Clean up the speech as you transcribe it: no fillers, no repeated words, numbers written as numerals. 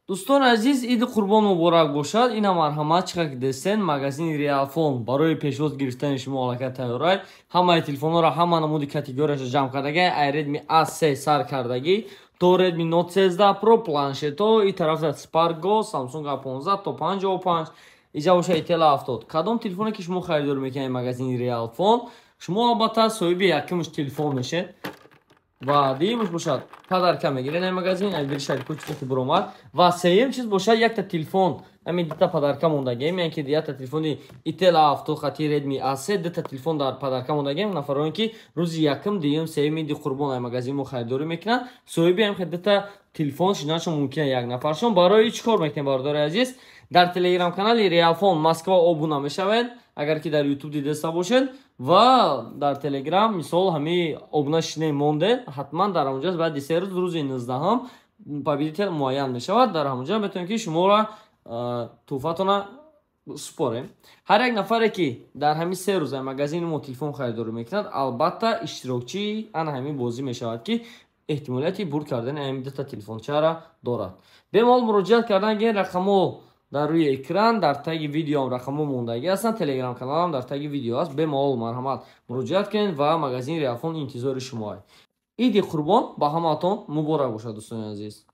дӯстон азиз, иди қурбон муборак бошад. Ина марҳамат чиқа ки дестен магазини Realfon барои пешвоз гирифтани шумо ҳалакат тайёрай. Ҳамаи телефонҳоро ҳама намуди категорияшо ҷамъ кардагӣ. Redmi A3 сар кардагӣ то Redmi Note 13 Pro планшетҳо, ин тарафта Spark Go, Samsung A15 то 55, иҷа боша Itel A70. Кадом телефоне ки шумо харидор мекунед магазини Realfon, шумо албатта соҳиби якумш телефон мешед. ва дуюмш бошад падарка мегиред ин магазин, агар шарикоти ки буромад. Ва сеюм чиз бошад якта телефон, ҳамин дута падарка мондагием, яъне ки якта телефони Itel A70 хати Redmi A3, дута телефон дар падарка мондагием. Нафароне ки рӯзи якум, дуюм, сеюм иди қурбон ай магазин мо харидорӣ мекунанд. Соҳиби ҳамин дута телефон шуданашон мумкина як нафаршон. Барои чӣ кор мекунем бардори азиз? Дар телеграм канали Realfon Москва обуна мешавед, агар ки дар YouTube дидаста бошед, ва дар телеграм мисол ҳами обуна шине монде, ҳатман дар ҳамонҷа баъди 3 рӯз рӯзи 19 победител муайян мешавад. Дар ҳамонҷа метавонед ки шуморо тӯҳфатона супорем. Ҳар як нафаре ки дар ҳамин 3 рӯз магазини мо телефон харидорӣ мекунад, албатта иштирокчии ана ҳамин бозӣ мешавад ки эҳтимолияти бурд кардани ҳамин дута телефончаро дорад. Бемол муроҷиат кардан ген рақамҳо дар рӯи экран дар таги видеом рақамҳо мондагӣ ҳастанд. Телеграм каналам дар таги видео аст. Бемол марҳамат муроҷиат кунед ва магазини Realfon интизори шумо. Иди қурбон ба ҳамаатон муборак бошад дӯстони азиз.